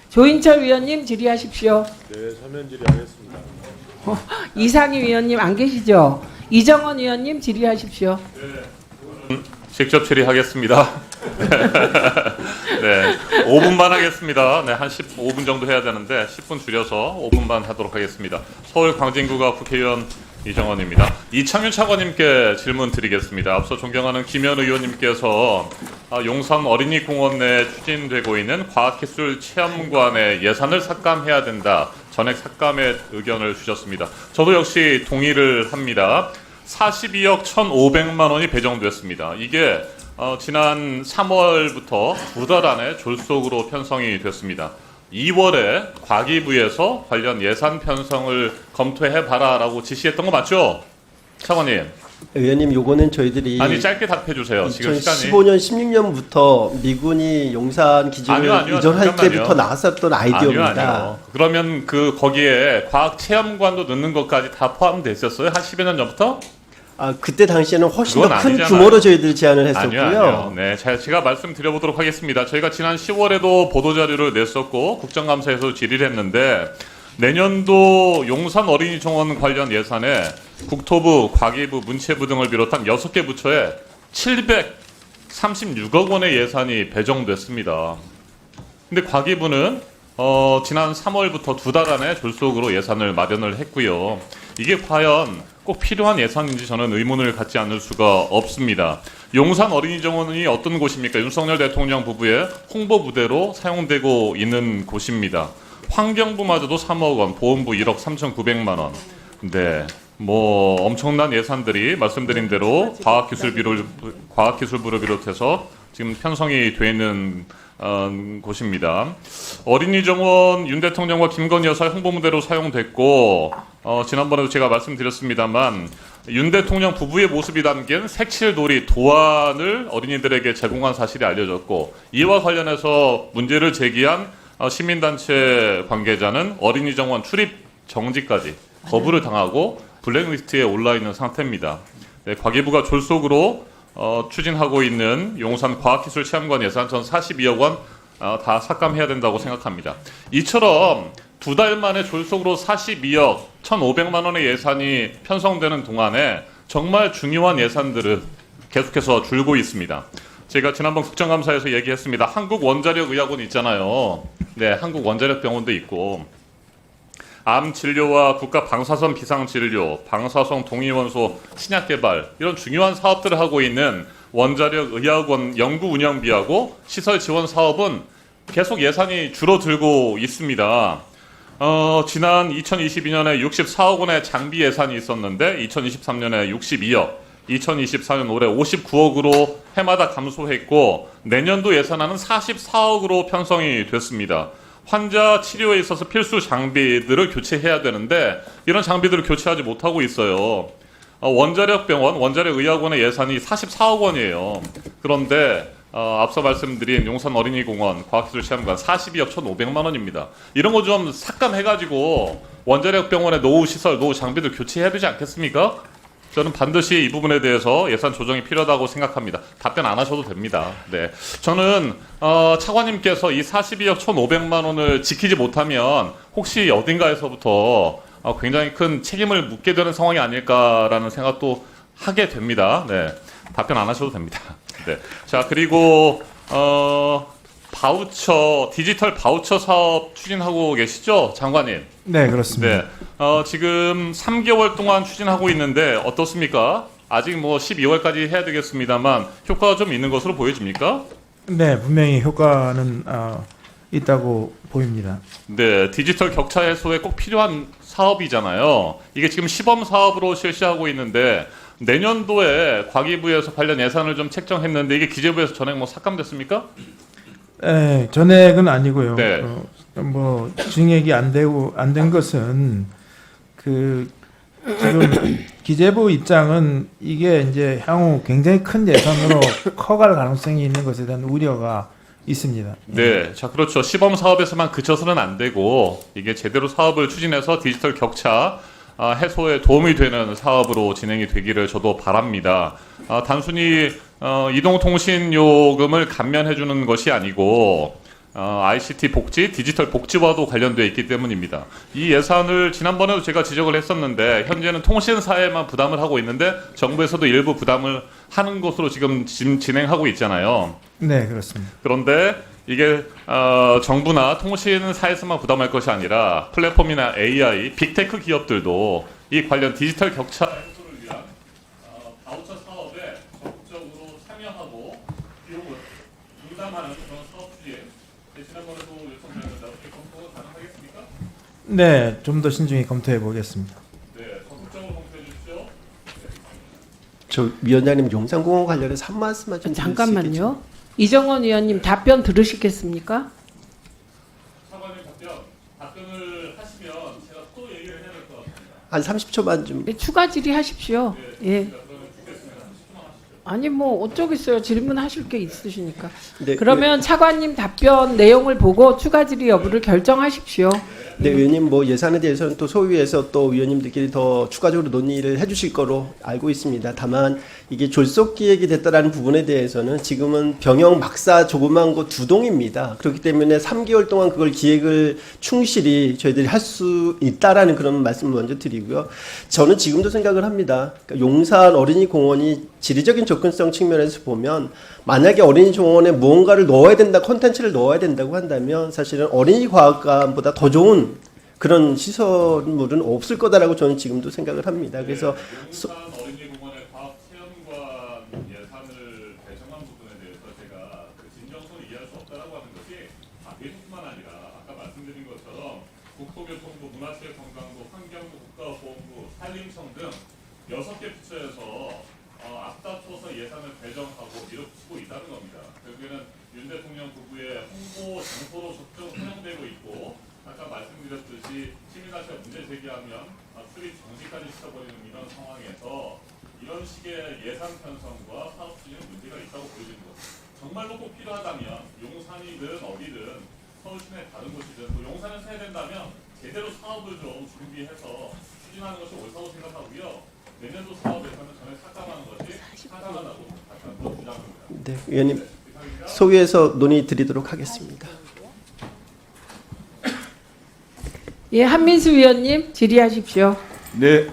조인철 위원님 질의하십시오. 네, 서면 질의하겠습니다. 이상희 위원님 안 계시죠? 이정원 위원님 질의하십시오. 직접 질의하겠습니다. 네, 5분만 하겠습니다. 네, 한 15분 정도 해야 되는데 10분 줄여서 5분만 하도록 하겠습니다. 서울 광진구가 국회의원 이정원입니다. 이창윤 차관님께 질문 드리겠습니다. 앞서 존경하는 김현 의원님께서 용산 어린이공원 내에 추진되고 있는 과학기술 체험관의 예산을 삭감해야 된다. 전액 삭감의 의견을 주셨습니다. 저도 역시 동의를 합니다. 42억 1,500만 원이 배정됐습니다. 이게 지난 3월부터 두 달 안에 졸속으로 편성이 됐습니다. 2월에 과기부에서 관련 예산 편성을 검토해봐라라고 지시했던 거 맞죠? 차관님. 의원님, 요거는 저희들이 아니 짧게 답해 주세요. 지금 시간이 2015년, 16년부터 미군이 용산 기지를 아니요, 이전할 잠깐만요. 때부터 나왔었던 아이디어입니다. 아니요. 그러면 거기에 과학 체험관도 넣는 것까지 다 포함돼 있었어요? 한 10여 년 전부터? 그때 당시에는 훨씬 그건 더 큰 아니잖아요. 규모로 저희들이 제안을 했었고요. 아니요. 네, 제가 말씀드려보도록 하겠습니다. 저희가 지난 10월에도 보도자료를 냈었고 국정감사에서 질의를 했는데 내년도 용산 어린이정원 관련 예산에 국토부, 과기부, 문체부 등을 비롯한 6개 부처에 736억 원의 예산이 배정됐습니다. 근데 과기부는 지난 3월부터 두 달 안에 졸속으로 예산을 마련을 했고요. 이게 과연 꼭 필요한 예산인지 저는 의문을 갖지 않을 수가 없습니다. 용산 어린이정원이 어떤 곳입니까? 윤석열 대통령 부부의 홍보부대로 사용되고 있는 곳입니다. 환경부마저도 3억 원, 보훈부 1억 3,900만 원. 네, 뭐 엄청난 예산들이 말씀드린 대로 과학기술부를 비롯해서 지금 편성이 돼 있는 곳입니다. 어린이정원 윤 대통령과 김건희 여사 홍보무대로 사용됐고 지난번에도 제가 말씀드렸습니다만 윤 대통령 부부의 모습이 담긴 색칠놀이 도안을 어린이들에게 제공한 사실이 알려졌고 이와 관련해서 문제를 제기한 시민단체 관계자는 어린이정원 출입 정지까지 거부를 당하고 블랙리스트에 올라 있는 상태입니다. 네, 과기부가 졸속으로 추진하고 있는 용산 과학기술 체험관 예산 전 42억 원 다 삭감해야 된다고 생각합니다. 이처럼 두 달 만에 졸속으로 42억 1,500만 원의 예산이 편성되는 동안에 정말 중요한 예산들은 계속해서 줄고 있습니다. 제가 지난번 국정감사에서 얘기했습니다. 한국원자력의학원 있잖아요. 네, 한국원자력병원도 있고 암 진료와 국가 방사선 비상 진료, 방사성 동위원소 신약 개발 이런 중요한 사업들을 하고 있는 원자력 의학원 연구 운영비하고 시설 지원 사업은 계속 예산이 줄어들고 있습니다. 지난 2022년에 64억 원의 장비 예산이 있었는데 2023년에 62억, 2024년 올해 59억으로 해마다 감소했고 내년도 예산안은 44억으로 편성이 됐습니다. 환자 치료에 있어서 필수 장비들을 교체해야 되는데 이런 장비들을 교체하지 못하고 있어요. 원자력병원, 원자력의학원의 예산이 44억 원이에요. 그런데 앞서 말씀드린 용산 어린이공원 과학기술체험관 42억 1,500만 원입니다. 이런 거 좀 삭감해가지고 원자력병원의 노후시설, 노후 장비들 교체해야 되지 않겠습니까? 저는 반드시 이 부분에 대해서 예산 조정이 필요하다고 생각합니다. 답변 안 하셔도 됩니다. 네, 저는 차관님께서 이 42억 1,500만 원을 지키지 못하면 혹시 어딘가에서부터 굉장히 큰 책임을 묻게 되는 상황이 아닐까라는 생각도 하게 됩니다. 네, 답변 안 하셔도 됩니다. 네, 자 그리고 바우처 디지털 바우처 사업 추진하고 계시죠, 장관님? 네, 그렇습니다. 네, 지금 3개월 동안 추진하고 있는데 어떻습니까? 아직 뭐 12월까지 해야 되겠습니다만 효과가 좀 있는 것으로 보여집니까? 네, 분명히 효과는 있다고 보입니다. 네, 디지털 격차 해소에 꼭 필요한 사업이잖아요. 이게 지금 시범 사업으로 실시하고 있는데 내년도에 과기부에서 관련 예산을 좀 책정했는데 이게 기재부에서 전액 뭐 삭감됐습니까? 네, 전액은 아니고요. 네. 뭐 증액이 안 된 것은 지금 기재부 입장은 이게 이제 향후 굉장히 큰 예산으로 커갈 가능성이 있는 것에 대한 우려가 있습니다. 네, 자 그렇죠. 시범 사업에서만 그쳐서는 안 되고 이게 제대로 사업을 추진해서 디지털 격차 해소에 도움이 되는 사업으로 진행이 되기를 저도 바랍니다. 단순히 이동통신 요금을 감면해 주는 것이 아니고 ICT 복지, 디지털 복지와도 관련되어 있기 때문입니다. 이 예산을 지난번에도 제가 지적을 했었는데 현재는 통신사에만 부담을 하고 있는데 정부에서도 일부 부담을 하는 것으로 지금 진행하고 있잖아요. 네, 그렇습니다. 그런데 이게 정부나 통신사에서만 부담할 것이 아니라 플랫폼이나 AI, 빅테크 기업들도 이 관련 디지털 격차 해소를 위한 바우처 사업에 적극적으로 참여하고 비용을 분담하는 그런 사업 추진, 지난번에도 요청드렸는데 어떻게 검토가 가능하겠습니까? 네, 좀 더 신중히 검토해 보겠습니다. 네, 적극적으로 검토해 주십시오. 저 위원장님 용산공원 관련해서 한 말씀만 좀 드릴 수 있겠죠? 잠깐만요. 이정원 위원님 답변 들으시겠습니까? 차관님 답변을 하시면 제가 또 얘기를 해야 될 것 같습니다. 한 30초만 좀. 네, 추가 질의하십시오. 예. 아니 뭐 어쩌겠어요. 질문하실 게 있으시니까. 네, 그러면 차관님 답변 내용을 보고 추가 질의 여부를 결정하십시오. 네, 의원님 뭐 예산에 대해서는 또 소위에서 또 위원님들끼리 더 추가적으로 논의를 해주실 거로 알고 있습니다. 다만 이게 졸속 기획이 됐다라는 부분에 대해서는 지금은 병영 막사 조그만 거 2동입니다. 그렇기 때문에 3개월 동안 그걸 기획을 충실히 저희들이 할 수 있다라는 그런 말씀을 먼저 드리고요. 저는 지금도 생각을 합니다. 그러니까 용산 어린이공원이 지리적인 접근성 측면에서 보면 만약에 어린이공원에 무언가를 넣어야 된다, 콘텐츠를 넣어야 된다고 한다면 사실은 어린이과학관보다 더 좋은 그런 시설물은 없을 거다라고 저는 지금도 생각을 합니다. 그래서 용산 어린이공원의 과학 체험관 예산을 배정한 부분에 대해서 제가 그 진정성을 이해할 수 없다라고 하는 것이 계속뿐만 아니라 아까 말씀드린 것처럼 국토교통부, 문화체육관광부, 환경부, 국가보건부, 산림청 등 6개 부처에서 앞다퉈서 예산을 배정하고 밀어붙이고 있다는 겁니다. 결국에는 윤 대통령 부부의 홍보 장소로 적극 활용되고 있고 아까 말씀드렸듯이 시민단체가 문제 제기하면 수립 정지까지 시켜버리는 이런 상황에서 이런 식의 예산 편성과 사업 추진에 문제가 있다고 보여지는 거죠. 정말로 꼭 필요하다면 용산이든 어디든 서울 시내 다른 곳이든 또 용산에서 해야 된다면 제대로 사업을 좀 준비해서 추진하는 것이 옳다고 생각하고요. 내년도 사업에서는 전혀 삭감하는 것이 타당하다고 주장합니다. 네, 의원님 소위에서 논의 드리도록 하겠습니다. 예, 한민수 위원님 질의하십시오. 네,